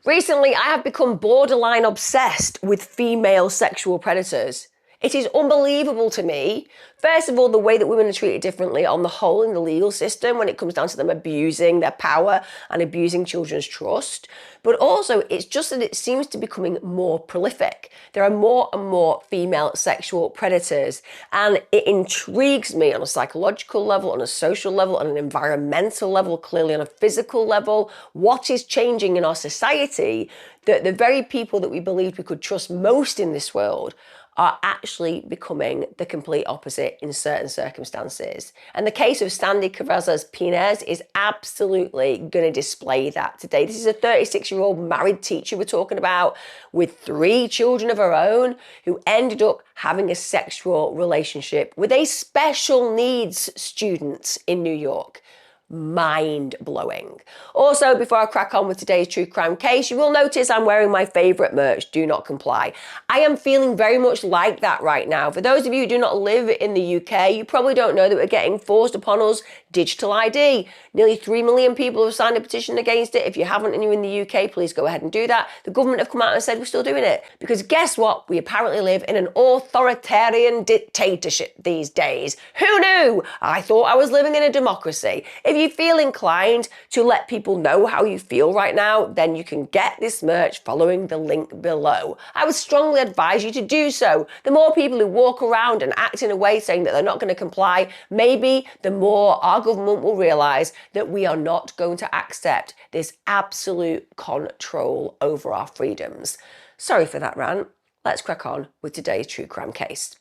Recently, I have become borderline obsessed with female sexual predators. It is unbelievable to me, first of all, the way that women are treated differently on the whole in the legal system when it comes down to them abusing their power and abusing children's trust. But also, it's just that it seems to be becoming more prolific. There are more and more female sexual predators, and it intrigues me on a psychological level, on a social level, on an environmental level, clearly on a physical level. What is changing in our society that the very people that we believed we could trust most in this world are actually becoming the complete opposite in certain circumstances. And the case of Sandy Carazas-Pinez is absolutely going to display that today. This is a 36-year-old married teacher we're talking about with 3 children of her own who ended up having a sexual relationship with a special needs student in New York. Mind-blowing. Also, before I crack on with today's true crime case, you will notice I'm wearing my favourite merch, Do Not Comply. I am feeling very much like that right now. For those of you who do not live in the UK, you probably don't know that we're getting forced upon us digital ID. Nearly 3 million people have signed a petition against it. If you haven't and you're in the UK, please go ahead and do that. The government have come out and said we're still doing it. Because guess what? We apparently live in an authoritarian dictatorship these days. Who knew? I thought I was living in a democracy. If you feel inclined to let people know how you feel right now, then you can get this merch following the link below. I would strongly advise you to do so. The more people who walk around and act in a way saying that they're not going to comply, maybe the more our government will realise that we are not going to accept this absolute control over our freedoms. Sorry for that rant. Let's crack on with today's true crime case.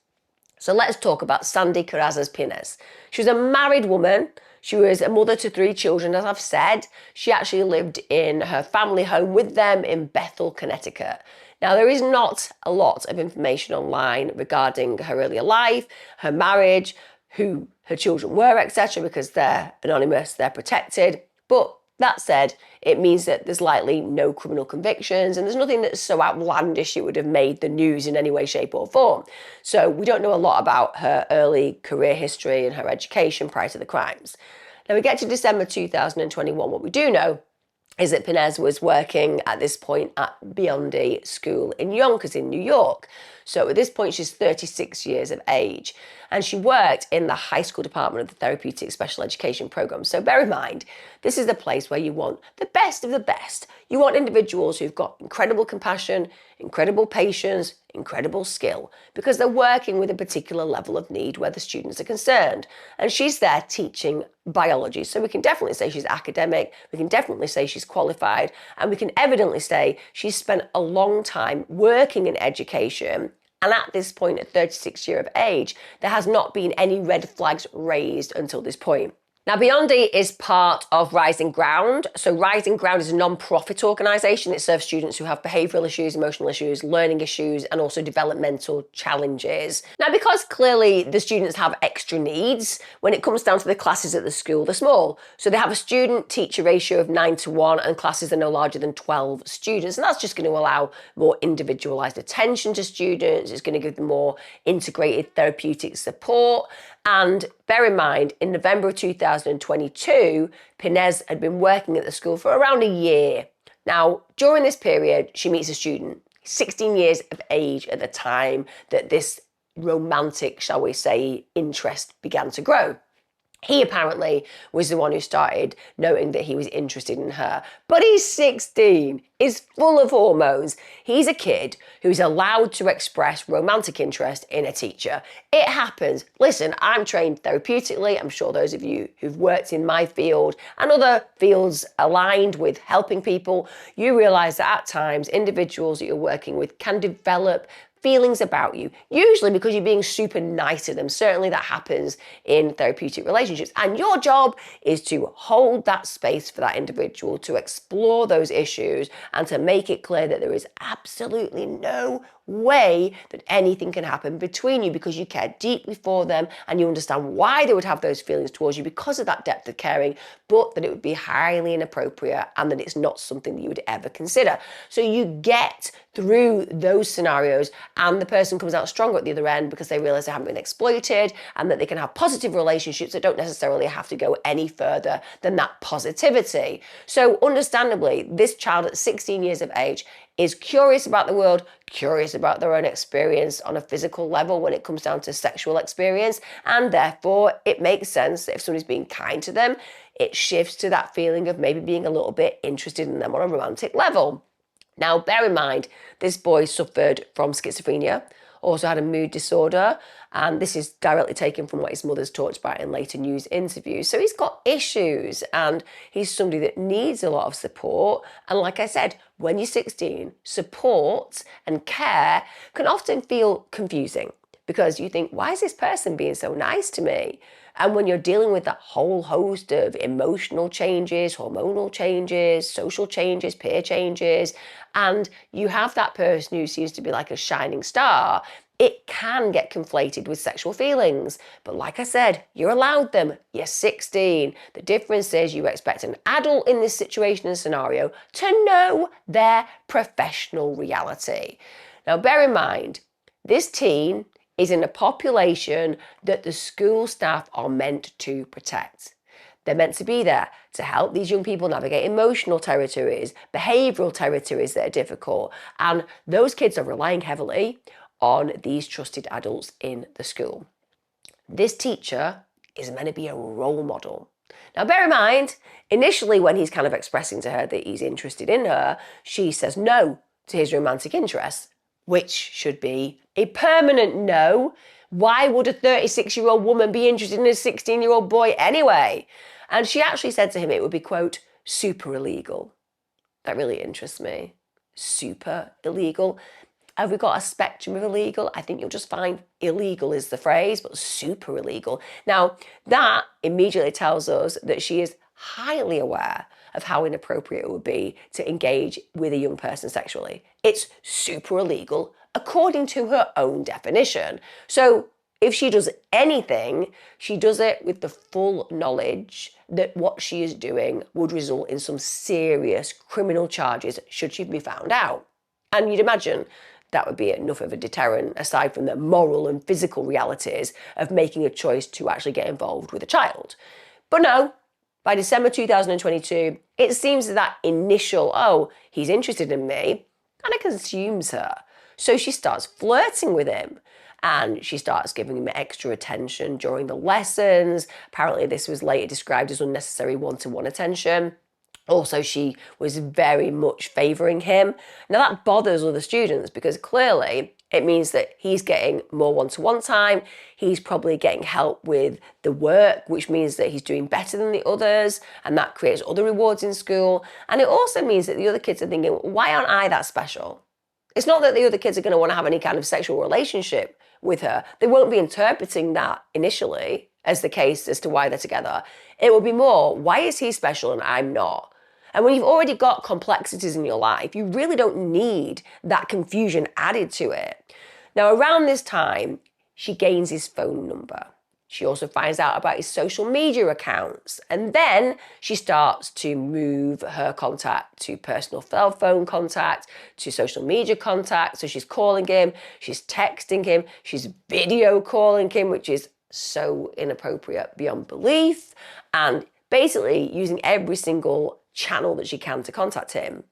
So let's talk about Sandy Carazas-Pinez. She was a married woman. She was a mother to 3 children, as I've said. She actually lived in her family home with them in Bethel, Connecticut. Now, there is not a lot of information online regarding her earlier life, her marriage, who her children were, etc., because they're anonymous, they're protected. But that said, it means that there's likely no criminal convictions and there's nothing that's so outlandish it would have made the news in any way, shape or form. So we don't know a lot about her early career history and her education prior to the crimes. Now we get to December 2021. What we do know is that Pinez was working at this point at Biondi School in Yonkers in New York. So at this point, she's 36 years of age. And she worked in the high school department of the therapeutic special education program. So bear in mind, this is the place where you want the best of the best. You want individuals who've got incredible compassion, incredible patience, incredible skill, because they're working with a particular level of need where the students are concerned. And she's there teaching biology. So we can definitely say she's academic, we can definitely say she's qualified, and we can evidently say she's spent a long time working in education. And at this point, at 36 years of age, there has not been any red flags raised until this point. Now, Biondi is part of Rising Ground. So Rising Ground is a non-profit organisation. It serves students who have behavioural issues, emotional issues, learning issues, and also developmental challenges. Now, because clearly the students have extra needs, when it comes down to the classes at the school, they're small. So they have a student-teacher ratio of 9:1, and classes are no larger than 12 students. And that's just going to allow more individualised attention to students. It's going to give them more integrated therapeutic support. And bear in mind, in November of 2022, Pinez had been working at the school for around a year. Now, during this period, she meets a student, 16 years of age at the time that this romantic, shall we say, interest began to grow. He apparently was the one who started noting that he was interested in her. But he's 16, is full of hormones. He's a kid who's allowed to express romantic interest in a teacher. It happens. Listen, I'm trained therapeutically. I'm sure those of you who've worked in my field and other fields aligned with helping people, you realise that at times individuals that you're working with can develop feelings about you, usually because you're being super nice to them. Certainly that happens in therapeutic relationships. And your job is to hold that space for that individual, to explore those issues and to make it clear that there is absolutely no way that anything can happen between you, because you care deeply for them and you understand why they would have those feelings towards you because of that depth of caring, but that it would be highly inappropriate and that it's not something that you would ever consider. So you get through those scenarios and the person comes out stronger at the other end because they realize they haven't been exploited and that they can have positive relationships that don't necessarily have to go any further than that positivity. So understandably, this child at 16 years of age is curious about the world, curious about their own experience on a physical level when it comes down to sexual experience, and therefore it makes sense that if somebody's being kind to them, it shifts to that feeling of maybe being a little bit interested in them on a romantic level. Now, bear in mind, this boy suffered from schizophrenia, also had a mood disorder, and this is directly taken from what his mother's talked about in later news interviews. So he's got issues and he's somebody that needs a lot of support. And like I said, when you're 16, support and care can often feel confusing because you think, why is this person being so nice to me? And when you're dealing with that whole host of emotional changes, hormonal changes, social changes, peer changes, and you have that person who seems to be like a shining star, it can get conflated with sexual feelings. But like I said, you're allowed them. You're 16. The difference is you expect an adult in this situation and scenario to know their professional reality. Now, bear in mind, this teen is in a population that the school staff are meant to protect. They're meant to be there to help these young people navigate emotional territories, behavioural territories that are difficult, and those kids are relying heavily on these trusted adults in the school. This teacher is meant to be a role model. Now, bear in mind, initially when he's kind of expressing to her that he's interested in her, she says no to his romantic interest, which should be a permanent no. Why would a 36-year-old woman be interested in a 16-year-old boy anyway? And she actually said to him it would be, quote, super illegal. That really interests me. Super illegal. Have we got a spectrum of illegal? I think you'll just find illegal is the phrase, but super illegal. Now, that immediately tells us that she is highly aware of how inappropriate it would be to engage with a young person sexually. It's super illegal according to her own definition. So if she does anything, she does it with the full knowledge that what she is doing would result in some serious criminal charges should she be found out. And you'd imagine that would be enough of a deterrent, aside from the moral and physical realities of making a choice to actually get involved with a child. But no, by December 2022, it seems that initial, oh, he's interested in me, kind of consumes her. So she starts flirting with him and she starts giving him extra attention during the lessons. Apparently this was later described as unnecessary one-to-one attention. Also, she was very much favouring him. Now that bothers other students because clearly it means that he's getting more one-to-one time. He's probably getting help with the work, which means that he's doing better than the others, and that creates other rewards in school. And it also means that the other kids are thinking, why aren't I that special? It's not that the other kids are going to want to have any kind of sexual relationship with her. They won't be interpreting that initially as the case as to why they're together. It will be more, why is he special and I'm not? And when you've already got complexities in your life, you really don't need that confusion added to it. Now, around this time, she gains his phone number. She also finds out about his social media accounts. And then she starts to move her contact to personal cell phone contact, to social media contact. So she's calling him, she's texting him, she's video calling him, which is so inappropriate beyond belief. And basically using every single channel that she can to contact him.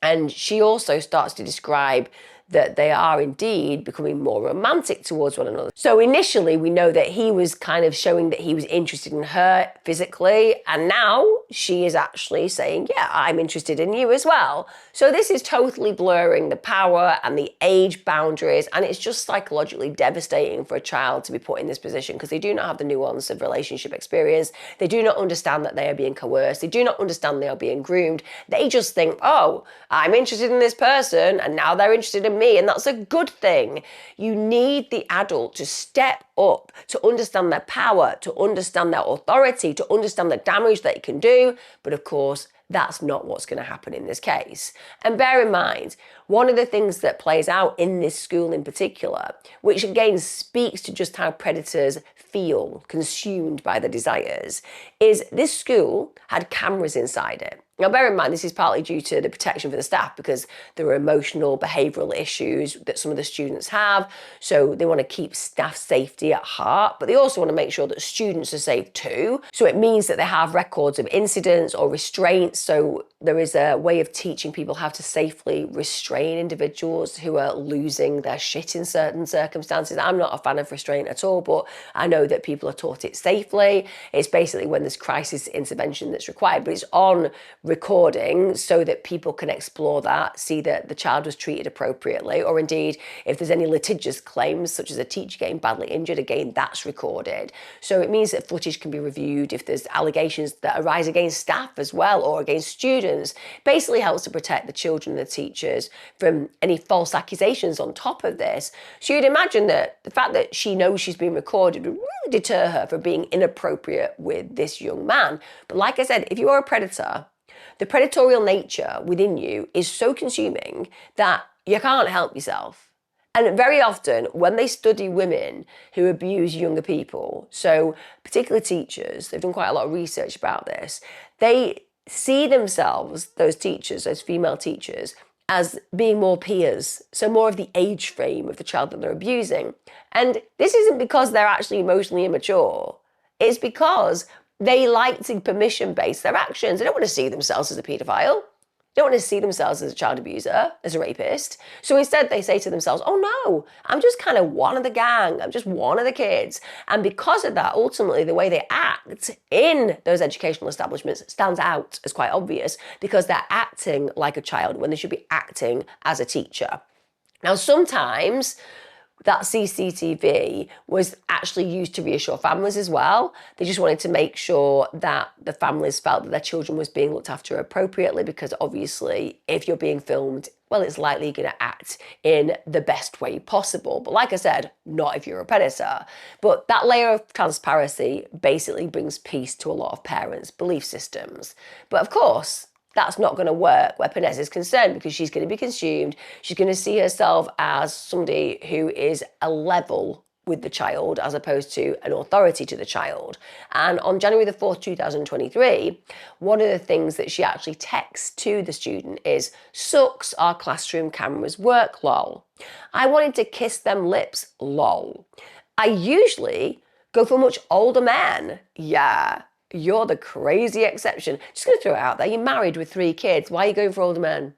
And she also starts to describe that they are indeed becoming more romantic towards one another. So initially we know that he was kind of showing that he was interested in her physically, and now she is actually saying, yeah, I'm interested in you as well. So this is totally blurring the power and the age boundaries, and it's just psychologically devastating for a child to be put in this position because they do not have the nuance of relationship experience. They do not understand that they are being coerced. They do not understand they are being groomed. They just think, oh, I'm interested in this person and now they're interested in me, and that's a good thing. You need the adult to step up, to understand their power, to understand their authority, to understand the damage they can do. But of course, That's not what's going to happen in this case. And bear in mind, one of the things that plays out in this school in particular, which again speaks to just how predators feel consumed by the desires, is this school had cameras inside it. Now, bear in mind, this is partly due to the protection for the staff because there are emotional, behavioural issues that some of the students have. So they want to keep staff safety at heart, but they also want to make sure that students are safe too. So it means that they have records of incidents or restraints. So there is a way of teaching people how to safely restrain individuals who are losing their shit in certain circumstances. I'm not a fan of restraint at all, but I know that people are taught it safely. It's basically when there's crisis intervention that's required, but it's on recording so that people can explore that, see that the child was treated appropriately, or indeed if there's any litigious claims such as a teacher getting badly injured, again that's recorded. So it means that footage can be reviewed if there's allegations that arise against staff as well or against students. Basically helps to protect the children and the teachers from any false accusations on top of this. So you'd imagine that the fact that she knows she's being recorded would really deter her from being inappropriate with this young man. But like I said, if you are a predator, the predatorial nature within you is so consuming that you can't help yourself. And very often when they study women who abuse younger people, so particularly teachers, they've done quite a lot of research about this, they see themselves, those teachers, those female teachers, as being more peers, so more of the age frame of the child that they're abusing. And this isn't because they're actually emotionally immature, it's because they like to permission base their actions. They don't want to see themselves as a paedophile. They don't want to see themselves as a child abuser, as a rapist. So instead they say to themselves, oh no, I'm just kind of one of the gang. I'm just one of the kids. And because of that, ultimately the way they act in those educational establishments stands out as quite obvious because they're acting like a child when they should be acting as a teacher. Now, sometimes that CCTV was actually used to reassure families as well. They just wanted to make sure that the families felt that their children was being looked after appropriately because obviously if you're being filmed, well, it's likely you're going to act in the best way possible. But like I said, not if you're a predator. But that layer of transparency basically brings peace to a lot of parents' belief systems. But of course, that's not going to work where Pinez is concerned because she's going to be consumed. She's going to see herself as somebody who is a level with the child as opposed to an authority to the child. And on January the 4th, 2023, one of the things that she actually texts to the student is, sucks our classroom cameras work, lol. I wanted to kiss them lips, lol. I usually go for much older men, yeah. You're the crazy exception. Just going to throw it out there. You're married with 3 kids. Why are you going for older men?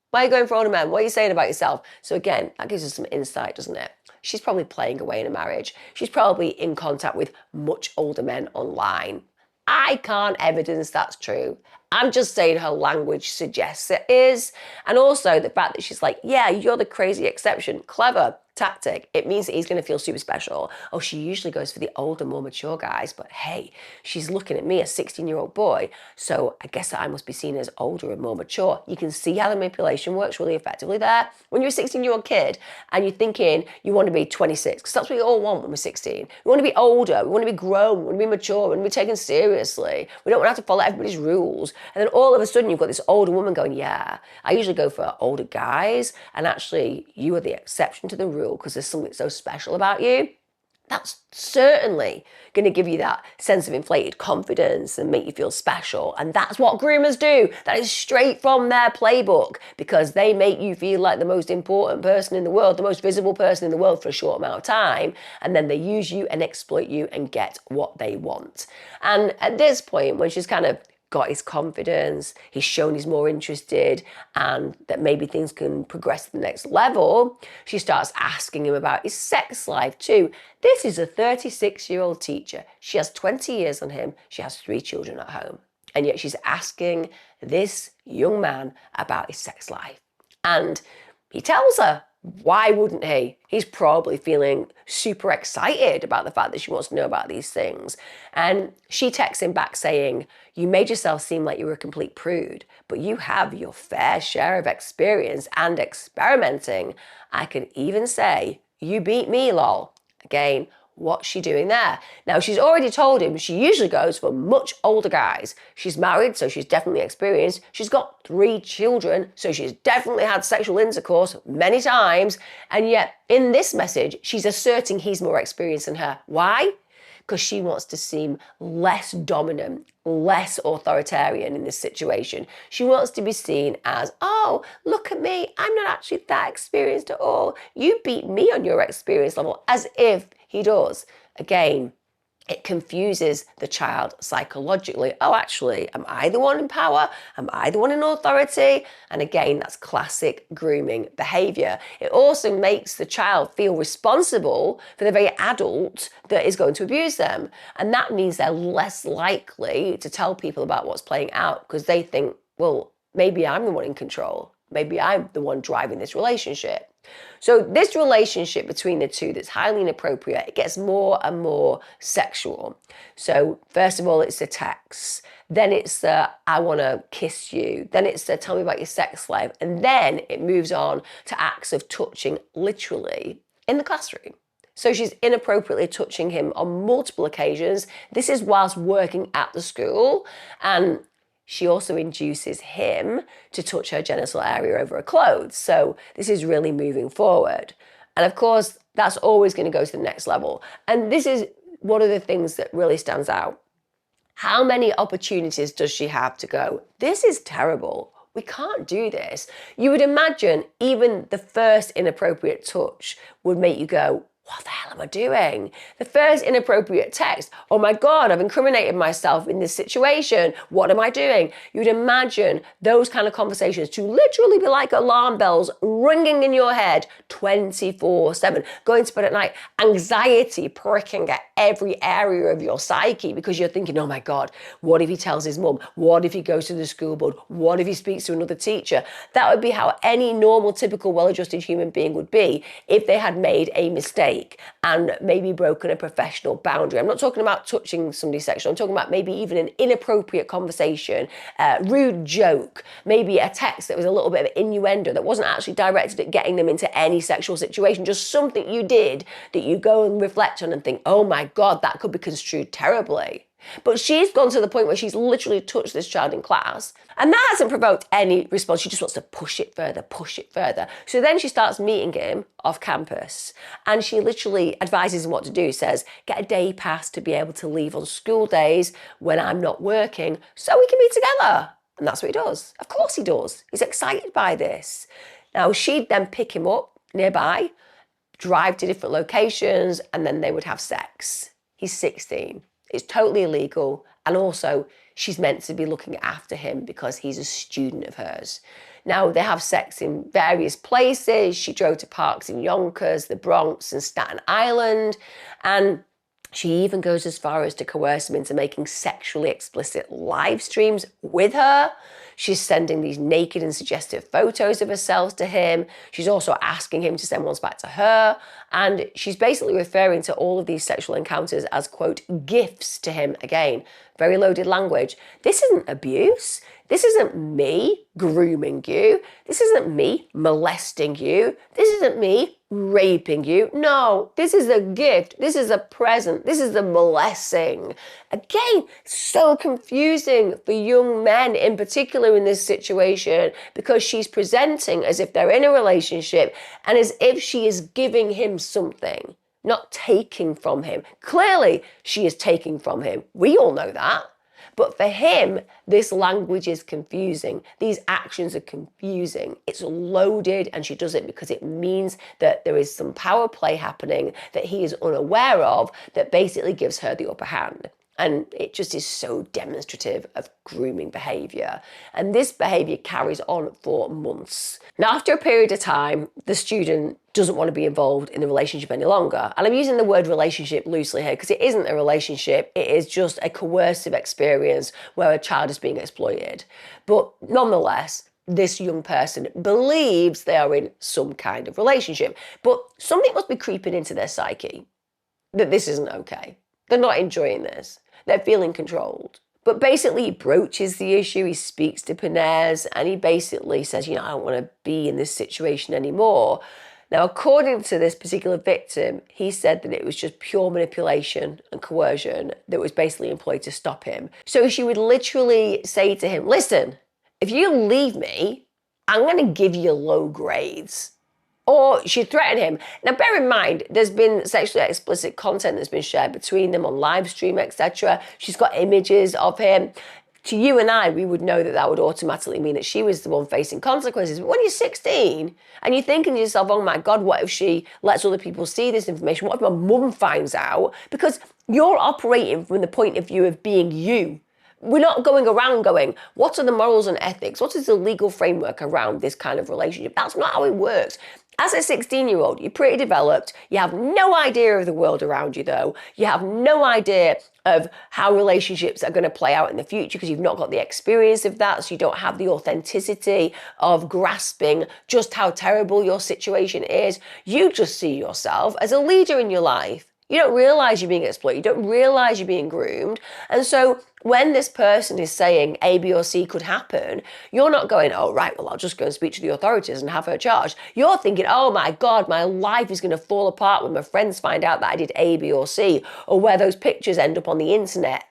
Why are you going for older men? What are you saying about yourself? So again, that gives us some insight, doesn't it? She's probably playing away in a marriage. She's probably in contact with much older men online. I can't evidence that's true. I'm just saying her language suggests it is. And also the fact that she's like, yeah, you're the crazy exception. Clever tactic. It means that he's going to feel super special. Oh, she usually goes for the older, more mature guys, but hey, she's looking at me, a 16-year-old boy, so I guess that I must be seen as older and more mature. You can see how the manipulation works really effectively there. When you're a 16-year-old kid and you're thinking you want to be 26, because that's what we all want when we're 16. We want to be older, we want to be grown, we want to be mature, we want to be taken seriously. We don't want to have to follow everybody's rules. And then all of a sudden you've got this older woman going, yeah, I usually go for older guys, and actually you are the exception to the rule because there's something so special about you. That's certainly going to give you that sense of inflated confidence and make you feel special. And that's what groomers do. That is straight from their playbook because they make you feel like the most important person in the world, the most visible person in the world for a short amount of time. And then they use you and exploit you and get what they want. And at this point, when she's kind of got his confidence, he's shown he's more interested and that maybe things can progress to the next level, she starts asking him about his sex life too. This is a 36-year-old teacher. She has 20 years on him. She has 3 children at home. And yet she's asking this young man about his sex life. And he tells her, why wouldn't he? He's probably feeling super excited about the fact that she wants to know about these things. And she texts him back saying, you made yourself seem like you were a complete prude, but you have your fair share of experience and experimenting. I could even say, you beat me, lol. Again, What's she doing there? Now, she's already told him she usually goes for much older guys. She's married, so she's definitely experienced. She's got 3 children, so she's definitely had sexual intercourse many times. And yet, in this message, she's asserting he's more experienced than her. Why? Because she wants to seem less dominant, less authoritarian in this situation. She wants to be seen as, oh, look at me, I'm not actually that experienced at all. You beat me on your experience level, as if he does. Again, it confuses the child psychologically. Oh, actually, am I the one in power? Am I the one in authority? And again, that's classic grooming behavior. It also makes the child feel responsible for the very adult that is going to abuse them. And that means they're less likely to tell people about what's playing out because they think, well, maybe I'm the one in control. Maybe I'm the one driving this relationship. So this relationship between the two that's highly inappropriate, it gets more and more sexual. So first of all, it's the text. Then it's the, I want to kiss you. Then it's the, tell me about your sex life. And then it moves on to acts of touching literally in the classroom. So she's inappropriately touching him on multiple occasions. This is whilst working at the school. And she also induces him to touch her genital area over her clothes. So this is really moving forward. And of course, that's always going to go to the next level. And this is one of the things that really stands out. How many opportunities does she have to go, this is terrible. We can't do this. You would imagine even the first inappropriate touch would make you go, what the hell am I doing? The first inappropriate text, oh my God, I've incriminated myself in this situation. What am I doing? You'd imagine those kind of conversations to literally be like alarm bells ringing in your head 24/7, going to bed at night, anxiety pricking at every area of your psyche because you're thinking, oh my God, what if he tells his mum? What if he goes to the school board? What if he speaks to another teacher? That would be how any normal, typical, well-adjusted human being would be if they had made a mistake and maybe broken a professional boundary. I'm not talking about touching somebody sexually. I'm talking about maybe even an inappropriate conversation, rude joke, maybe a text that was a little bit of innuendo that wasn't actually directed at getting them into any sexual situation, just something you did that you go and reflect on and think, oh my God, that could be construed terribly. But she's gone to the point where she's literally touched this child in class, and that hasn't provoked any response. She just wants to push it further, push it further. So then she starts meeting him off campus, and she literally advises him what to do, says, get a day pass to be able to leave on school days when I'm not working so we can be together. And that's what he does. Of course he does. He's excited by this. Now, she'd then pick him up nearby, drive to different locations, and then they would have sex. He's 16. It's totally illegal. And also, she's meant to be looking after him because he's a student of hers. Now, they have sex in various places. She drove to parks in Yonkers, the Bronx, and Staten Island. And she even goes as far as to coerce him into making sexually explicit live streams with her. She's sending these naked and suggestive photos of herself to him. She's also asking him to send ones back to her. And she's basically referring to all of these sexual encounters as, quote, gifts to him. Again, very loaded language. This isn't abuse. This isn't me grooming you. This isn't me molesting you. This isn't me raping you. No, this is a gift. This is a present. This is a blessing. Again, so confusing for young men in particular in this situation because she's presenting as if they're in a relationship and as if she is giving him something, not taking from him. Clearly, she is taking from him. We all know that. But for him, this language is confusing. These actions are confusing. It's loaded, and she does it because it means that there is some power play happening that he is unaware of that basically gives her the upper hand. And it just is so demonstrative of grooming behaviour. And this behaviour carries on for months. Now, after a period of time, the student doesn't want to be involved in the relationship any longer. And I'm using the word relationship loosely here because it isn't a relationship. It is just a coercive experience where a child is being exploited. But nonetheless, this young person believes they are in some kind of relationship. But something must be creeping into their psyche that this isn't okay. They're not enjoying this. They're feeling controlled. But basically, he broaches the issue. He speaks to Pinez and he basically says, I don't want to be in this situation anymore. Now, according to this particular victim, he said that it was just pure manipulation and coercion that was basically employed to stop him. So she would literally say to him, listen, if you leave me, I'm going to give you low grades. Or she'd threaten him. Now, bear in mind, there's been sexually explicit content that's been shared between them on live stream, etc. She's got images of him. To you and I, we would know that that would automatically mean that she was the one facing consequences. But when you're 16 and you're thinking to yourself, oh my God, what if she lets other people see this information? What if my mum finds out? Because you're operating from the point of view of being you. We're not going around going, what are the morals and ethics? What is the legal framework around this kind of relationship? That's not how it works. As a 16-year-old, you're pretty developed. You have no idea of the world around you, though. You have no idea of how relationships are going to play out in the future because you've not got the experience of that. So you don't have the authenticity of grasping just how terrible your situation is. You just see yourself as a leader in your life. You don't realize you're being exploited. You don't realize you're being groomed. And so when this person is saying A, B, or C could happen, you're not going, oh, right, well, I'll just go and speak to the authorities and have her charged. You're thinking, oh my God, my life is going to fall apart when my friends find out that I did A, B, or C, or where those pictures end up on the internet.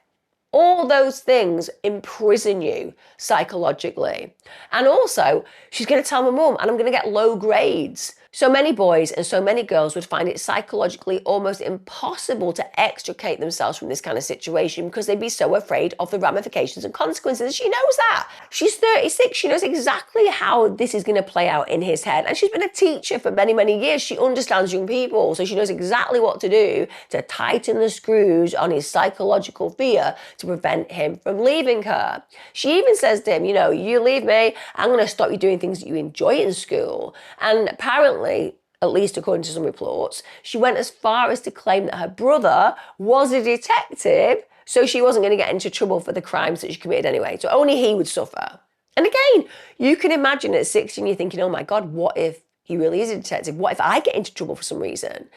All those things imprison you psychologically. And also, she's going to tell my mum, and I'm going to get low grades. So many boys and so many girls would find it psychologically almost impossible to extricate themselves from this kind of situation because they'd be so afraid of the ramifications and consequences. And she knows that. She's 36. She knows exactly how this is going to play out in his head. And she's been a teacher for many, many years. She understands young people. So she knows exactly what to do to tighten the screws on his psychological fear to prevent him from leaving her. She even says to him, you leave me, I'm going to stop you doing things that you enjoy in school. And apparently, at least according to some reports, she went as far as to claim that her brother was a detective, so she wasn't going to get into trouble for the crimes that she committed anyway. So only he would suffer. And again, you can imagine at 16 you're thinking, oh my God, what if he really is a detective? What if I get into trouble for some reason?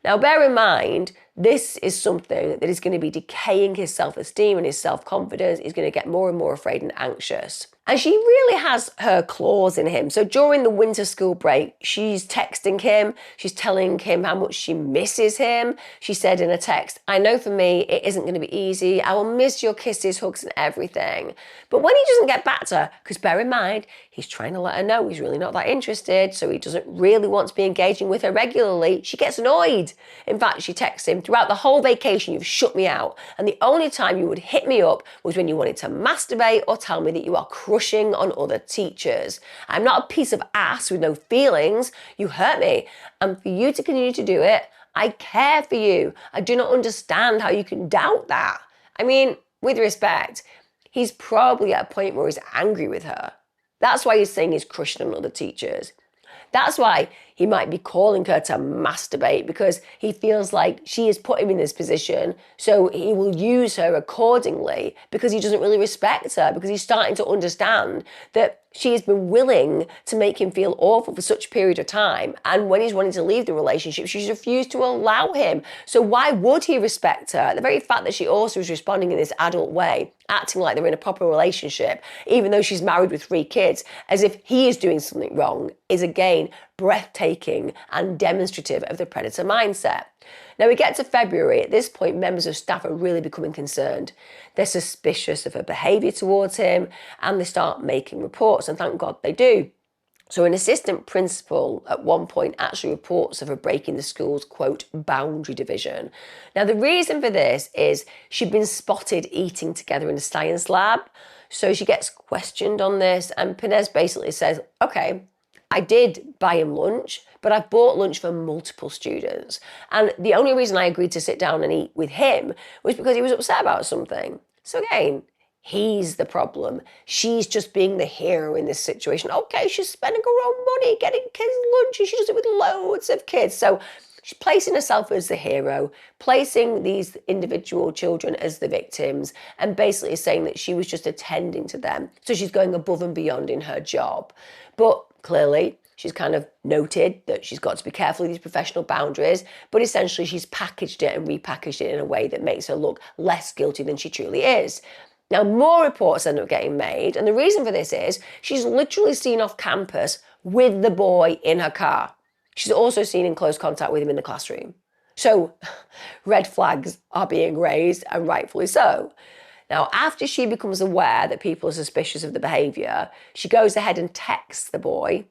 Now, bear in mind, this is something that is going to be decaying his self-esteem and his self-confidence. He's going to get more and more afraid and anxious. And she really has her claws in him. So during the winter school break, she's texting him. She's telling him how much she misses him. She said in a text, I know for me, it isn't going to be easy. I will miss your kisses, hugs, and everything. But when he doesn't get back to her, because bear in mind, he's trying to let her know he's really not that interested, so he doesn't really want to be engaging with her regularly, she gets annoyed. In fact, she texts him, throughout the whole vacation, you've shut me out. And the only time you would hit me up was when you wanted to masturbate or tell me that you are crushing on other teachers. I'm not a piece of ass with no feelings. You hurt me. And for you to continue to do it, I care for you. I do not understand how you can doubt that. I mean, with respect, he's probably at a point where he's angry with her. That's why he's saying he's crushing on other teachers. That's why he might be calling her to masturbate, because he feels like she has put him in this position, so he will use her accordingly because he doesn't really respect her, because he's starting to understand that she has been willing to make him feel awful for such a period of time. And when he's wanting to leave the relationship, she's refused to allow him. So why would he respect her? The very fact that she also is responding in this adult way, acting like they're in a proper relationship, even though she's married with 3 kids, as if he is doing something wrong, is again breathtaking and demonstrative of the predator mindset. Now we get to February. At this point, members of staff are really becoming concerned. They're suspicious of her behaviour towards him, and they start making reports, and thank God they do. So an assistant principal at one point actually reports of her breaking the school's, quote, boundary division. Now the reason for this is she'd been spotted eating together in a science lab. So she gets questioned on this, and Pinez basically says, okay, I did buy him lunch, but I bought lunch for multiple students. And the only reason I agreed to sit down and eat with him was because he was upset about something. So again, he's the problem. She's just being the hero in this situation. Okay, she's spending her own money getting kids lunch, and she does it with loads of kids. So she's placing herself as the hero, placing these individual children as the victims, and basically saying that she was just attending to them. So she's going above and beyond in her job. But clearly, she's kind of noted that she's got to be careful with these professional boundaries, but essentially she's packaged it and repackaged it in a way that makes her look less guilty than she truly is. Now, more reports end up getting made, and the reason for this is she's literally seen off campus with the boy in her car. She's also seen in close contact with him in the classroom. So red flags are being raised, and rightfully so. Now, after she becomes aware that people are suspicious of the behaviour, she goes ahead and texts the boy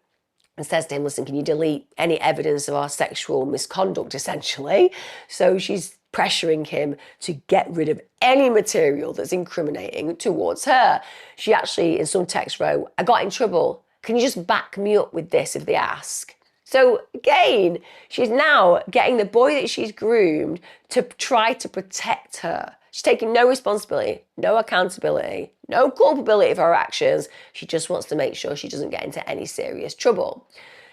and says to him, listen, can you delete any evidence of our sexual misconduct, essentially? So she's pressuring him to get rid of any material that's incriminating towards her. She actually, in some text, wrote, I got in trouble. Can you just back me up with this if they ask? So again, she's now getting the boy that she's groomed to try to protect her. She's taking no responsibility, no accountability, no culpability for her actions. She just wants to make sure she doesn't get into any serious trouble.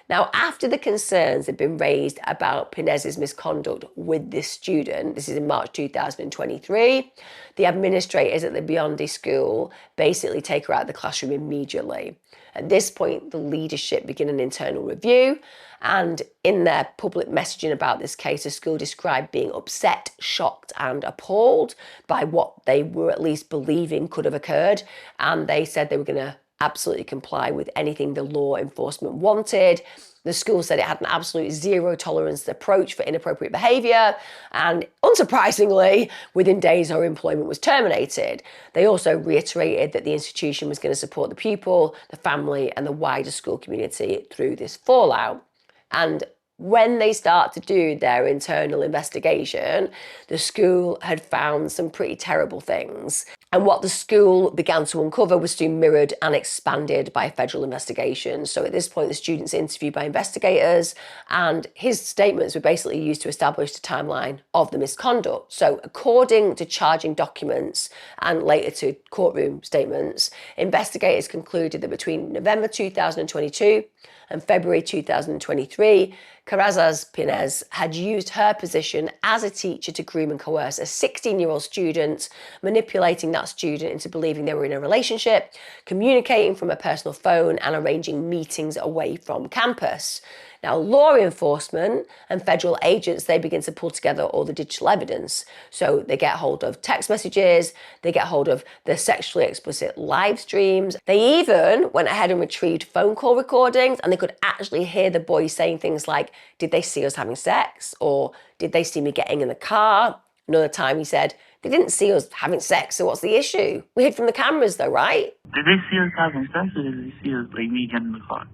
Now, after the concerns had been raised about Pinez's misconduct with this student, this is in March 2023, the administrators at the Biondi school basically take her out of the classroom immediately. At this point, the leadership begin an internal review, and in their public messaging about this case, the school described being upset, shocked and appalled by what they were at least believing could have occurred, and they said they were going to absolutely comply with anything the law enforcement wanted. The school said it had an absolute zero tolerance approach for inappropriate behaviour, and unsurprisingly, within days her employment was terminated. They also reiterated that the institution was going to support the pupil, the family and the wider school community through this fallout. And when they start to do their internal investigation, the school had found some pretty terrible things. And what the school began to uncover was soon mirrored and expanded by a federal investigation. So at this point, the student's interviewed by investigators, and his statements were basically used to establish the timeline of the misconduct. So according to charging documents and later to courtroom statements, investigators concluded that between November 2022 and February 2023, Carazas-Pinez had used her position as a teacher to groom and coerce a 16-year-old student, manipulating that student into believing they were in a relationship, communicating from a personal phone and arranging meetings away from campus. Now, law enforcement and federal agents, they begin to pull together all the digital evidence. So they get hold of text messages, they get hold of the sexually explicit live streams. They even went ahead and retrieved phone call recordings, and they could actually hear the boys saying things like, did they see us having sex? Or did they see me getting in the car? Another time he said, they didn't see us having sex, so what's the issue? We hid from the cameras though, right? Did they see us having sex, or did they see us, like, me getting in the car?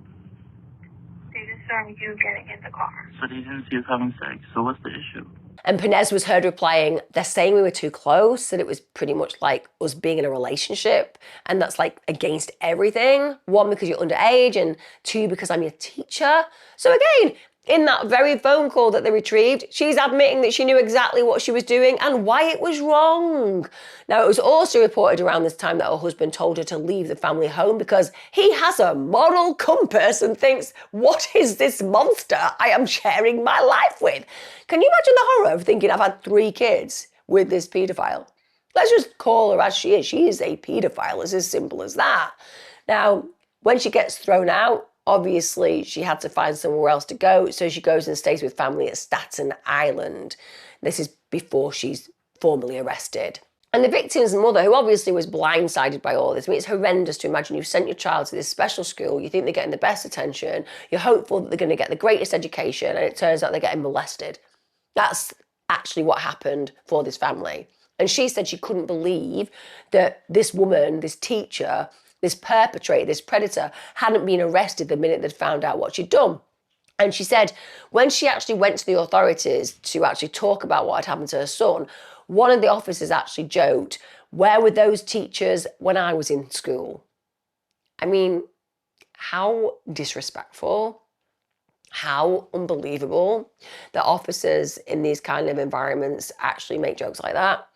They just saw you getting in the car. So they didn't see us having sex, so what's the issue? And Pinez was heard replying, they're saying we were too close, that it was pretty much like us being in a relationship, and that's like against everything. One, because you're underage, and two, because I'm your teacher. So again, in that very phone call that they retrieved, she's admitting that she knew exactly what she was doing and why it was wrong. Now, it was also reported around this time that her husband told her to leave the family home because he has a moral compass and thinks, what is this monster I am sharing my life with? Can you imagine the horror of thinking I've had 3 kids with this paedophile? Let's just call her as she is. She is a paedophile. It's as simple as that. Now, when she gets thrown out, obviously, she had to find somewhere else to go, so she goes and stays with family at Staten Island. This is before she's formally arrested. And the victim's mother, who obviously was blindsided by all this, I mean, it's horrendous to imagine you've sent your child to this special school, you think they're getting the best attention, you're hopeful that they're going to get the greatest education, and it turns out they're getting molested. That's actually what happened for this family. And she said she couldn't believe that this woman, this teacher, this perpetrator, this predator, hadn't been arrested the minute they'd found out what she'd done. And she said when she actually went to the authorities to actually talk about what had happened to her son, one of the officers actually joked, where were those teachers when I was in school? I mean, how disrespectful, how unbelievable that officers in these kind of environments actually make jokes like that.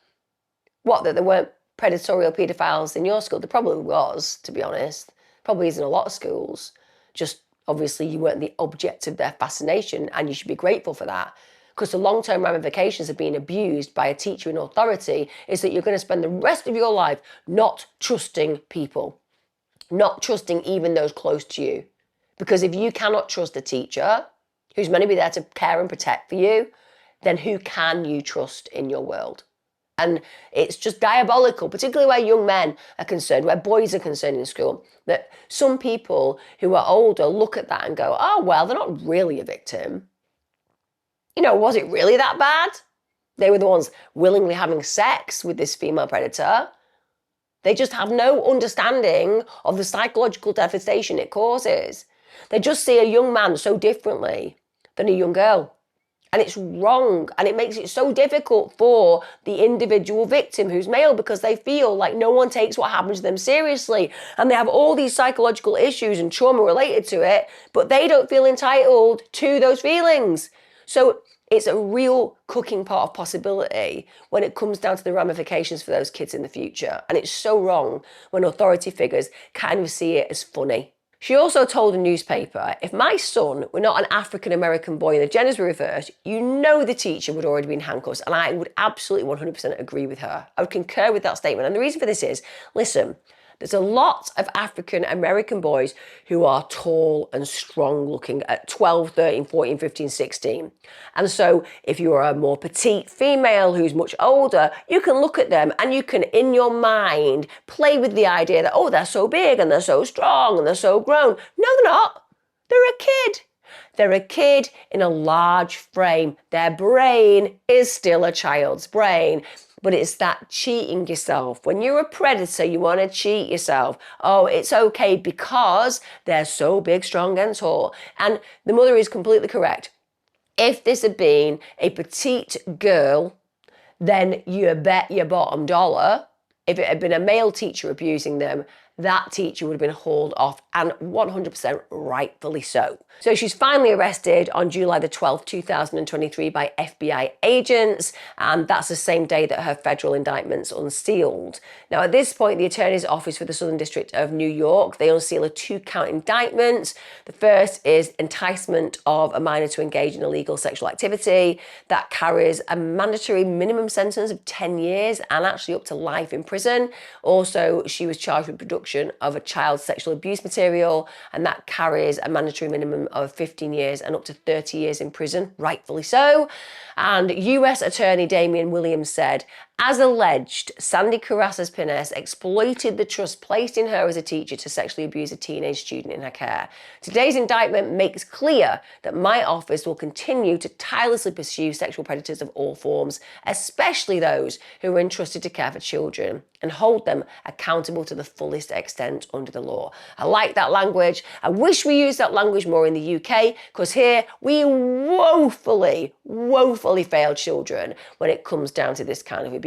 What, that there weren't predatory paedophiles in your school? There probably was, to be honest. Probably is in a lot of schools. Just obviously you weren't the object of their fascination, and you should be grateful for that. Because the long-term ramifications of being abused by a teacher in authority is that you're going to spend the rest of your life not trusting people, not trusting even those close to you. Because if you cannot trust a teacher who's meant to be there to care and protect for you, then who can you trust in your world? And it's just diabolical, particularly where young men are concerned, where boys are concerned in school, that some people who are older look at that and go, oh, well, they're not really a victim. You know, was it really that bad? They were the ones willingly having sex with this female predator. They just have no understanding of the psychological devastation it causes. They just see a young man so differently than a young girl. And it's wrong, and it makes it so difficult for the individual victim who's male, because they feel like no one takes what happens to them seriously, and they have all these psychological issues and trauma related to it, but they don't feel entitled to those feelings. So it's a real cooking pot of possibility when it comes down to the ramifications for those kids in the future. And it's so wrong when authority figures kind of see it as funny. She also told a newspaper, if my son were not an African-American boy and the genders were reversed, you know the teacher would already be in handcuffs. And I would absolutely 100% agree with her. I would concur with that statement. And the reason for this is, listen, there's a lot of African-American boys who are tall and strong looking at 12, 13, 14, 15, 16. And so if you're a more petite female who's much older, you can look at them and you can, in your mind, play with the idea that, oh, they're so big and they're so strong and they're so grown. No, they're not. They're a kid. They're a kid in a large frame. Their brain is still a child's brain. But it's that cheating yourself. When you're a predator, you want to cheat yourself. Oh, it's okay because they're so big, strong, and tall. And the mother is completely correct. If this had been a petite girl, then you bet your bottom dollar, if it had been a male teacher abusing them, that teacher would have been hauled off, and 100% rightfully so. So she's finally arrested on July the 12th, 2023 by FBI agents, and that's the same day that her federal indictment's unsealed. Now at this point, the Attorney's Office for the Southern District of New York, they unseal a 2-count indictment. The first is enticement of a minor to engage in illegal sexual activity. That carries a mandatory minimum sentence of 10 years and actually up to life in prison. Also, she was charged with production of a child's sexual abuse material, and that carries a mandatory minimum of 15 years and up to 30 years in prison, rightfully so. And US Attorney Damian Williams said, as alleged, Sandy Carazas-Pinez exploited the trust placed in her as a teacher to sexually abuse a teenage student in her care. Today's indictment makes clear that my office will continue to tirelessly pursue sexual predators of all forms, especially those who are entrusted to care for children, and hold them accountable to the fullest extent under the law. I like that language. I wish we used that language more in the UK, because here we woefully fail children when it comes down to this kind of abuse.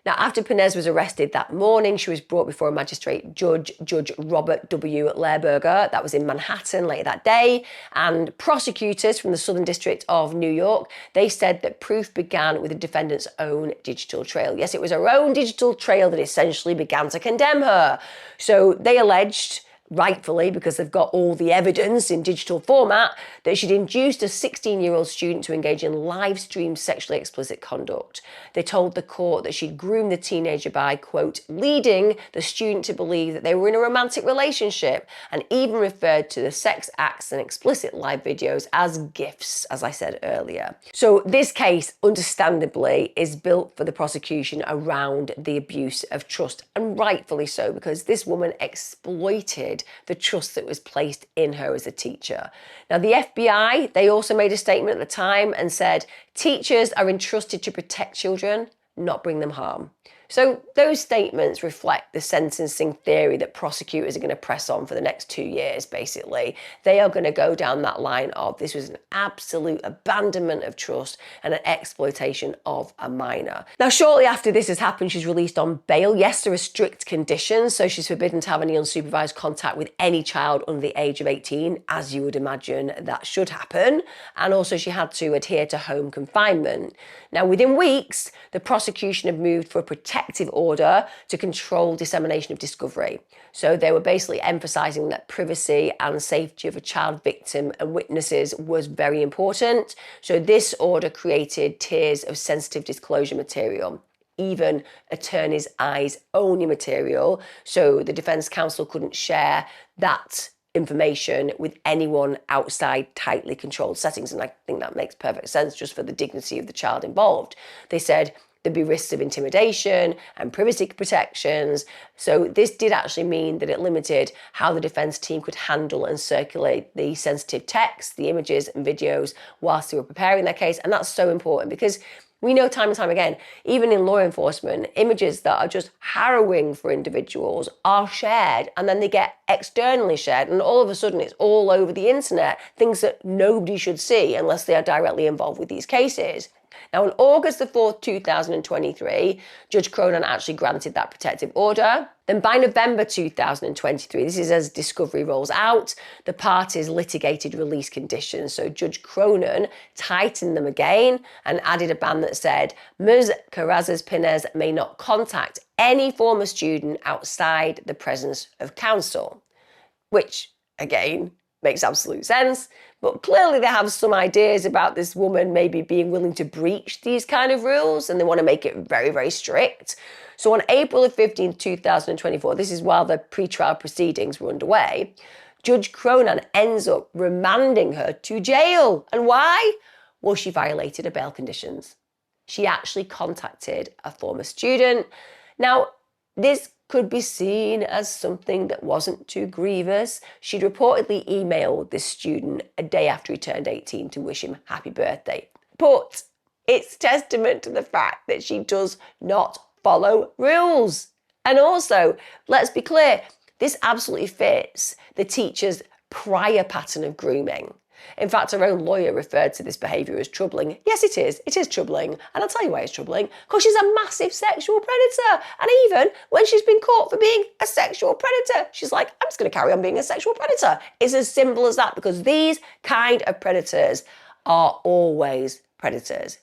Now, after Pinez was arrested that morning, she was brought before a magistrate judge, Judge Robert W. Lehrberger. That was in Manhattan later that day. And prosecutors from the Southern District of New York, they said that proof began with the defendant's own digital trail. Yes, it was her own digital trail that essentially began to condemn her. So they alleged, rightfully, because they've got all the evidence in digital format, that she'd induced a 16-year-old student to engage in live stream sexually explicit conduct. They told the court that she'd groomed the teenager by, quote, leading the student to believe that they were in a romantic relationship, and even referred to the sex acts and explicit live videos as gifts, as I said earlier. So this case, understandably, is built for the prosecution around the abuse of trust, and rightfully so, because this woman exploited the trust that was placed in her as a teacher. Now, the FBI, they also made a statement at the time and said, teachers are entrusted to protect children, not bring them harm. So those statements reflect the sentencing theory that prosecutors are going to press on for the next 2 years, basically. They are going to go down that line of this was an absolute abandonment of trust and an exploitation of a minor. Now, shortly after this has happened, she's released on bail. Yes, there are strict conditions, so she's forbidden to have any unsupervised contact with any child under the age of 18, as you would imagine that should happen. And also she had to adhere to home confinement. Now, within weeks, the prosecution had moved for a protective order to control dissemination of discovery. So they were basically emphasising that privacy and safety of a child victim and witnesses was very important. So this order created tiers of sensitive disclosure material, even attorney's eyes only material. So the defence counsel couldn't share that information with anyone outside tightly controlled settings. And I think that makes perfect sense just for the dignity of the child involved. They said, There'd be risks of intimidation and privacy protections. So this did actually mean that it limited how the defence team could handle and circulate the sensitive text, the images and videos whilst they were preparing their case. And that's so important because we know time and time again, even in law enforcement, images that are just harrowing for individuals are shared and then they get externally shared and all of a sudden it's all over the internet, things that nobody should see unless they are directly involved with these cases. Now, on August the 4th, 2023, Judge Cronin actually granted that protective order. Then by November 2023, this is as discovery rolls out, the parties litigated release conditions. So Judge Cronin tightened them again and added a ban that said Ms. Carazas-Pinez may not contact any former student outside the presence of counsel, which, again, makes absolute sense. But clearly they have some ideas about this woman maybe being willing to breach these kind of rules and they want to make it very, very strict. So on April 15, 2024, this is while the pre-trial proceedings were underway, Judge Cronin ends up remanding her to jail. And why? Well, she violated her bail conditions. She actually contacted a former student. Now, this could be seen as something that wasn't too grievous. She'd reportedly emailed this student a day after he turned 18 to wish him happy birthday. But it's testament to the fact that she does not follow rules. And also, let's be clear, this absolutely fits the teacher's prior pattern of grooming. In fact, her own lawyer referred to this behaviour as troubling. Yes, it is. It is troubling. And I'll tell you why it's troubling. Because she's a massive sexual predator. And even when she's been caught for being a sexual predator, she's like, I'm just going to carry on being a sexual predator. It's as simple as that because these kind of predators are always predators.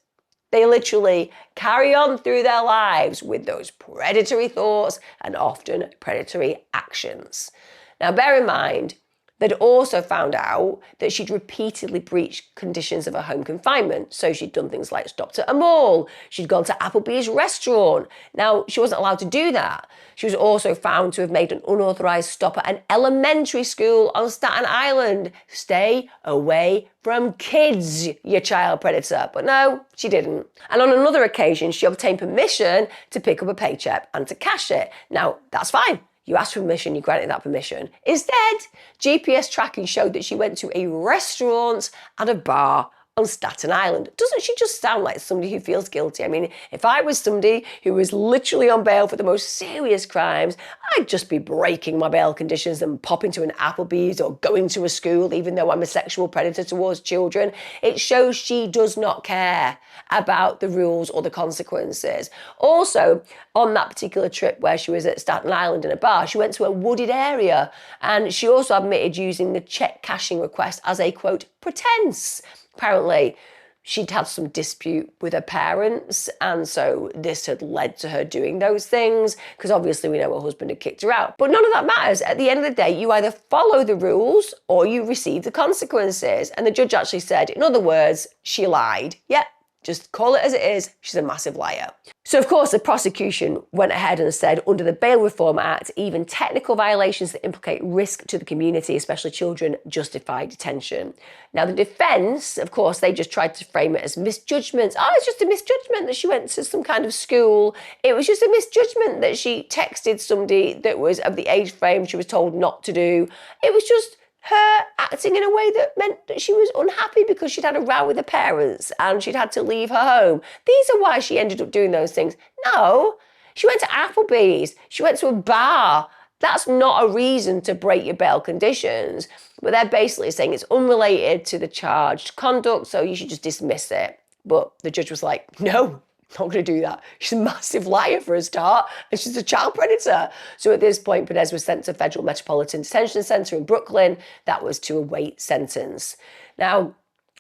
They literally carry on through their lives with those predatory thoughts and often predatory actions. Now, bear in mind, they'd also found out that she'd repeatedly breached conditions of her home confinement. So she'd done things like stopped at a mall. She'd gone to Applebee's restaurant. Now, she wasn't allowed to do that. She was also found to have made an unauthorised stop at an elementary school on Staten Island. Stay away from kids, you child predator. But no, she didn't. And on another occasion, she obtained permission to pick up a paycheck and to cash it. Now, that's fine. You asked for permission, you granted that permission. Instead, GPS tracking showed that she went to a restaurant and a bar on Staten Island. Doesn't she just sound like somebody who feels guilty? I mean, if I was somebody who was literally on bail for the most serious crimes, I'd just be breaking my bail conditions and popping to an Applebee's or going to a school, even though I'm a sexual predator towards children. It shows she does not care about the rules or the consequences. Also, on that particular trip where she was at Staten Island in a bar, she went to a wooded area and she also admitted using the check cashing request as a, quote, pretense. Apparently, she'd had some dispute with her parents, and so this had led to her doing those things, because obviously we know her husband had kicked her out. But none of that matters. At the end of the day, you either follow the rules or you receive the consequences. And the judge actually said, in other words, she lied. Yep. Just call it as it is, she's a massive liar. So of course the prosecution went ahead and said under the Bail Reform Act, even technical violations that implicate risk to the community, especially children, justify detention. Now the defence, of course, they just tried to frame it as misjudgments. Oh, it's just a misjudgment that she went to some kind of school. It was just a misjudgment that she texted somebody that was of the age frame she was told not to do. It was just her acting in a way that meant that she was unhappy because she'd had a row with her parents and she'd had to leave her home. These are why she ended up doing those things. No, she went to Applebee's. She went to a bar. That's not a reason to break your bail conditions. But they're basically saying it's unrelated to the charged conduct, so you should just dismiss it. But the judge was like, no, not going to do that. She's a massive liar for a start, and she's a child predator. So at this point, Pinez was sent to Federal Metropolitan Detention Centre in Brooklyn. That was to await sentence. Now,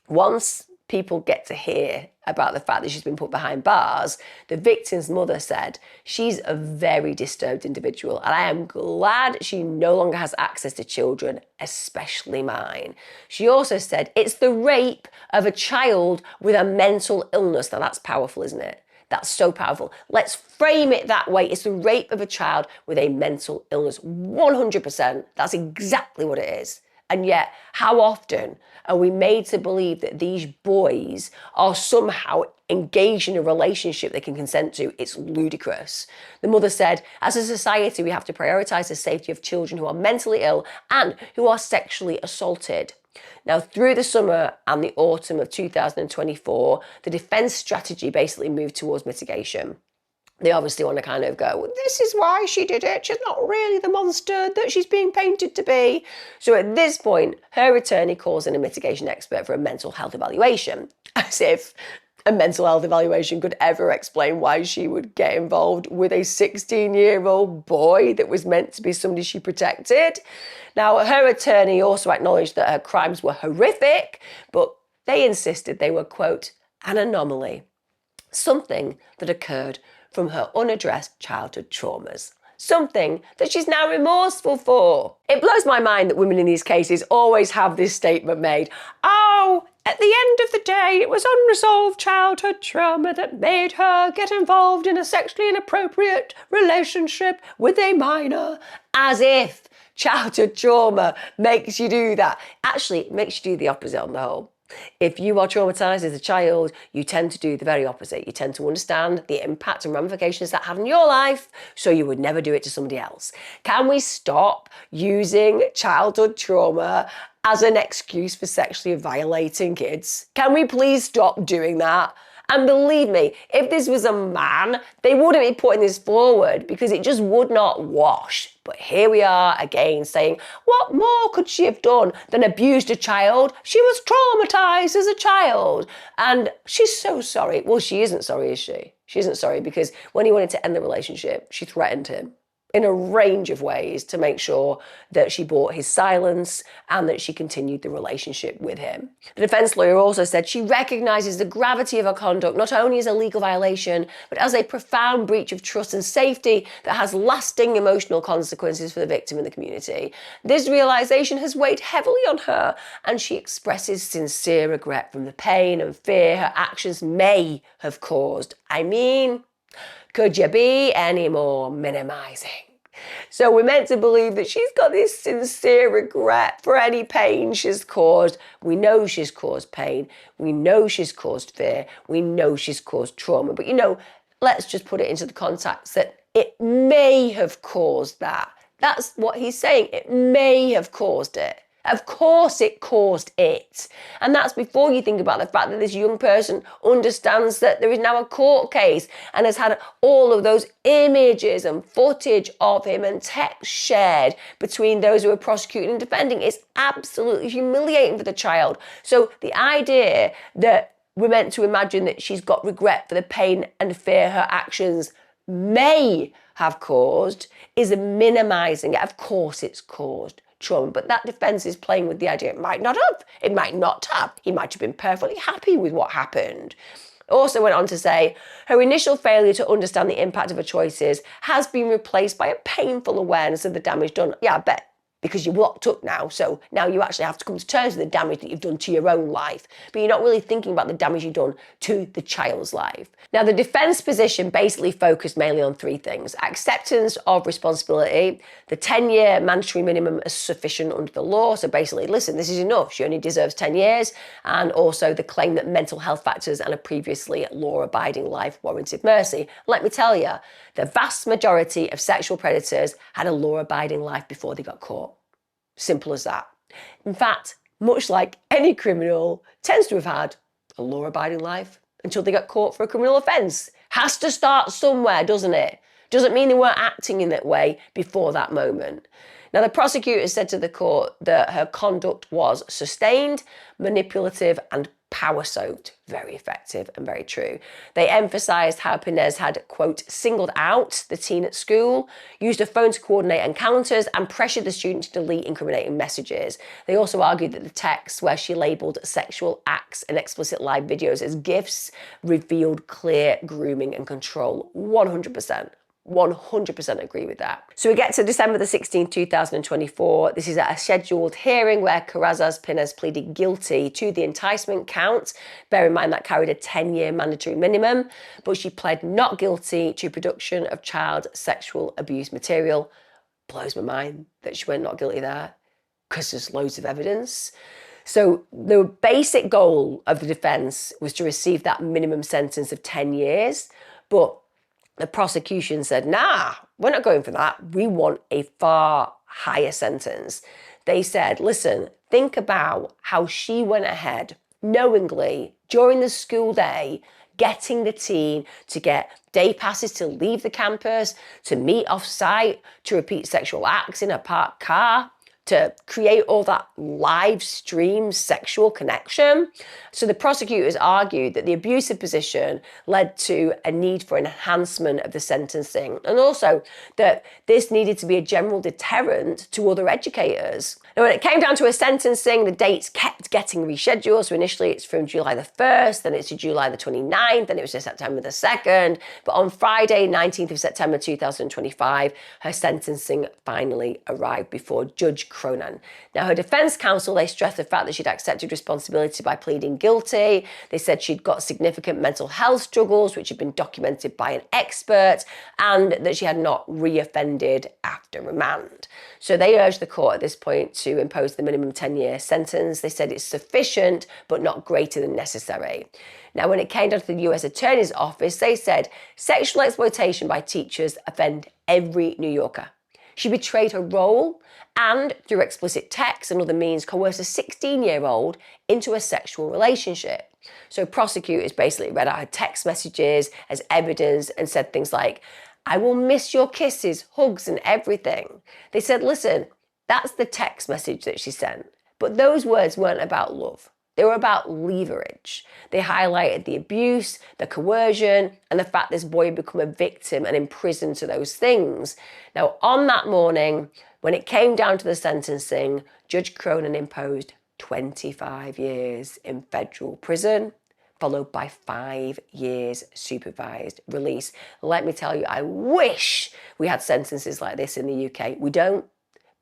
once people get to hear about the fact that she's been put behind bars, the victim's mother said she's a very disturbed individual, and I am glad she no longer has access to children, especially mine. She also said it's the rape of a child with a mental illness. Now that's powerful, isn't it? That's so powerful. Let's frame it that way. It's the rape of a child with a mental illness. 100%. That's exactly what it is. And yet, how often are we made to believe that these boys are somehow engaged in a relationship they can consent to? It's ludicrous. The mother said, as a society, we have to prioritise the safety of children who are mentally ill and who are sexually assaulted. Now, through the summer and the autumn of 2024, the defence strategy basically moved towards mitigation. They obviously want to kind of go, well, this is why she did it. She's not really the monster that she's being painted to be. So at this point, her attorney calls in a mitigation expert for a mental health evaluation, as if a mental health evaluation could ever explain why she would get involved with a 16-year-old boy that was meant to be somebody she protected. Now, her attorney also acknowledged that her crimes were horrific, but they insisted they were, quote, an anomaly, something that occurred from her unaddressed childhood traumas. Something that she's now remorseful for. It blows my mind that women in these cases always have this statement made. Oh, at the end of the day, it was unresolved childhood trauma that made her get involved in a sexually inappropriate relationship with a minor. As if childhood trauma makes you do that. Actually, it makes you do the opposite on the whole. If you are traumatised as a child, you tend to do the very opposite. You tend to understand the impact and ramifications that had on your life, so you would never do it to somebody else. Can we stop using childhood trauma as an excuse for sexually violating kids? Can we please stop doing that? And believe me, if this was a man, they wouldn't be putting this forward because it just would not wash. But here we are again saying, what more could she have done than abused a child? She was traumatised as a child. And she's so sorry. Well, she isn't sorry, is she? She isn't sorry because when he wanted to end the relationship, she threatened him in a range of ways to make sure that she bought his silence and that she continued the relationship with him. The defence lawyer also said she recognises the gravity of her conduct not only as a legal violation, but as a profound breach of trust and safety that has lasting emotional consequences for the victim and the community. This realisation has weighed heavily on her, and she expresses sincere regret from the pain and fear her actions may have caused. I mean, could you be any more minimising? So we're meant to believe that she's got this sincere regret for any pain she's caused. We know she's caused pain. We know she's caused fear. We know she's caused trauma. But, let's just put it into the context that it may have caused that. That's what he's saying. It may have caused it. Of course it caused it. And that's before you think about the fact that this young person understands that there is now a court case and has had all of those images and footage of him and text shared between those who are prosecuting and defending. It's absolutely humiliating for the child. So the idea that we're meant to imagine that she's got regret for the pain and fear her actions may have caused is a minimising it. Of course it's caused trauma, but that defence is playing with the idea it might not have. It might not have. He might have been perfectly happy with what happened. Also went on to say, her initial failure to understand the impact of her choices has been replaced by a painful awareness of the damage done. Yeah, I bet. Because you're locked up now, so now you actually have to come to terms with the damage that you've done to your own life. But you're not really thinking about the damage you've done to the child's life. Now, the defence position basically focused mainly on three things. Acceptance of responsibility, the 10-year mandatory minimum is sufficient under the law. So basically, listen, this is enough. She only deserves 10 years. And also the claim that mental health factors and a previously law-abiding life warranted mercy. Let me tell you, the vast majority of sexual predators had a law-abiding life before they got caught. Simple as that. In fact, much like any criminal tends to have had a law-abiding life until they got caught for a criminal offence. Has to start somewhere, doesn't it? Doesn't mean they weren't acting in that way before that moment. Now, the prosecutor said to the court that her conduct was sustained, manipulative and power-soaked. Very effective and very true. They emphasised how Pinez had, quote, singled out the teen at school, used a phone to coordinate encounters and pressured the student to delete incriminating messages. They also argued that the texts where she labelled sexual acts and explicit live videos as gifts revealed clear grooming and control. 100%. 100% agree with that. So we get to December the 16th, 2024. This is at a scheduled hearing where Carazas-Pinez pleaded guilty to the enticement count. Bear in mind that carried a 10-year mandatory minimum, but she pled not guilty to production of child sexual abuse material. Blows my mind that she went not guilty there. because there's loads of evidence. So the basic goal of the defence was to receive that minimum sentence of 10 years, but the prosecution said, nah, we're not going for that. We want a far higher sentence. They said, listen, think about how she went ahead knowingly during the school day, getting the teen to get day passes to leave the campus, to meet off site, to repeat sexual acts in a parked car, to create all that live stream sexual connection. So the prosecutors argued that the abusive position led to a need for enhancement of the sentencing, and also that this needed to be a general deterrent to other educators. Now, when it came down to a sentencing, the dates kept getting rescheduled. So initially it's from July the 1st, then it's to July the 29th, then it was to September the 2nd. But on Friday, 19th of September 2025, her sentencing finally arrived before Judge Cronin. Now, her defence counsel, they stressed the fact that she'd accepted responsibility by pleading guilty. They said she'd got significant mental health struggles, which had been documented by an expert, and that she had not reoffended after remand. So they urged the court at this point to impose the minimum 10-year sentence. They said it's sufficient, but not greater than necessary. Now, when it came down to the US Attorney's Office, they said sexual exploitation by teachers offend every New Yorker. She betrayed her role and, through explicit text and other means, coerced a 16-year-old into a sexual relationship. So prosecutors basically read out her text messages as evidence and said things like, I will miss your kisses, hugs, and everything. They said, listen, that's the text message that she sent. But those words weren't about love. They were about leverage. They highlighted the abuse, the coercion, and the fact this boy had become a victim and imprisoned to those things. Now, on that morning, when it came down to the sentencing, Judge Cronin imposed 25 years in federal prison, followed by 5 years supervised release. Let me tell you, I wish we had sentences like this in the UK. We don't,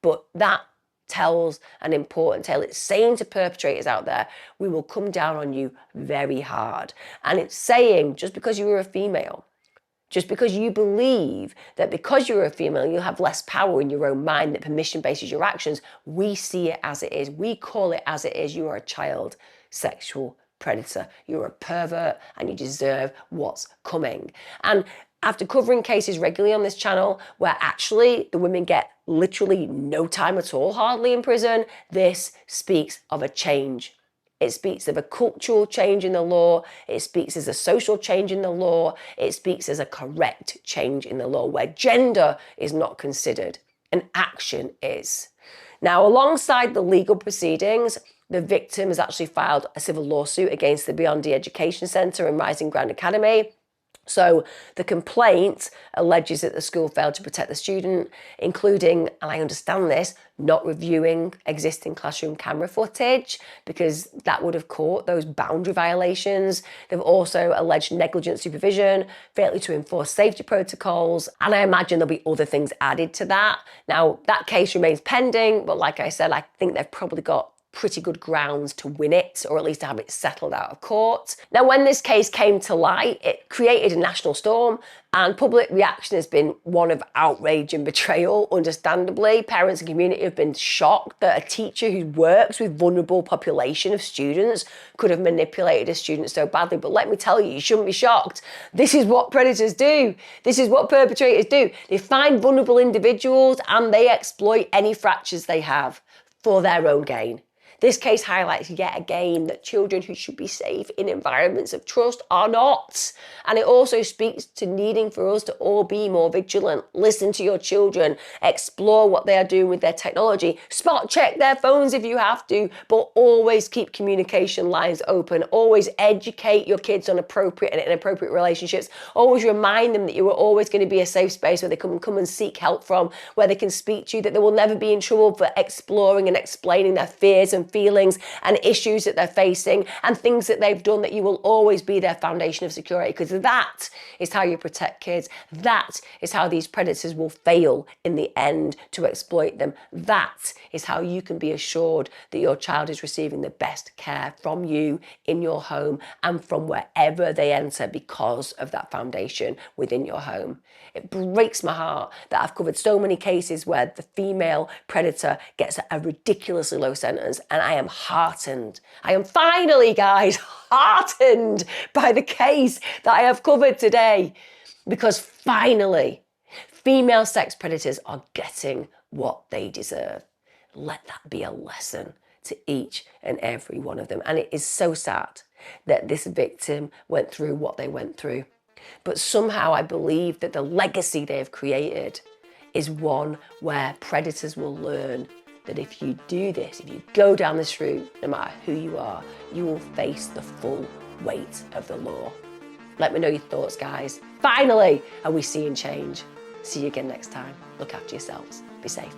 but that tells an important tale. It's saying to perpetrators out there, we will come down on you very hard. And it's saying, just because you were a female, just because you believe that because you're a female, you'll have less power in your own mind, that permission bases your actions, we see it as it is. We call it as it is. You are a child sexual predator. You're a pervert and you deserve what's coming. And after covering cases regularly on this channel where actually the women get literally no time at all, hardly in prison, this speaks of a change. It speaks of a cultural change in the law. It speaks as a social change in the law. It speaks as a correct change in the law where gender is not considered and action is. Now, alongside the legal proceedings, the victim has actually filed a civil lawsuit against the Beyond Education Centre and Rising Ground Academy. So the complaint alleges that the school failed to protect the student, including, and I understand this, not reviewing existing classroom camera footage because that would have caught those boundary violations. They've also alleged negligent supervision, failure to enforce safety protocols, and I imagine there'll be other things added to that. Now, that case remains pending, but like I said, I think they've probably got pretty good grounds to win it, or at least to have it settled out of court. Now, when this case came to light, it created a national storm, and public reaction has been one of outrage and betrayal, understandably. Parents and community have been shocked that a teacher who works with vulnerable population of students could have manipulated a student so badly. But let me tell you, you shouldn't be shocked. This is what predators do. This is what perpetrators do. They find vulnerable individuals and they exploit any fractures they have for their own gain. This case highlights yet again that children who should be safe in environments of trust are not. And it also speaks to needing for us to all be more vigilant. Listen to your children, explore what they are doing with their technology, spot check their phones if you have to, but always keep communication lines open. Always educate your kids on appropriate and inappropriate relationships. Always remind them that you are always going to be a safe space where they can come and seek help from, where they can speak to you, that they will never be in trouble for exploring and explaining their fears and and feelings and issues that they're facing and things that they've done, that you will always be their foundation of security, because that is how you protect kids. That is how these predators will fail in the end to exploit them. That is how you can be assured that your child is receiving the best care from you in your home and from wherever they enter, because of that foundation within your home. It breaks my heart that I've covered so many cases where the female predator gets a ridiculously low sentence, and I am heartened. I am finally, guys, heartened by the case that I have covered today, because finally, female sex predators are getting what they deserve. Let that be a lesson to each and every one of them. And it is so sad that this victim went through what they went through. But somehow I believe that the legacy they have created is one where predators will learn that if you do this, if you go down this route, no matter who you are, you will face the full weight of the law. Let me know your thoughts, guys. Finally, are we seeing change? See you again next time. Look after yourselves. Be safe.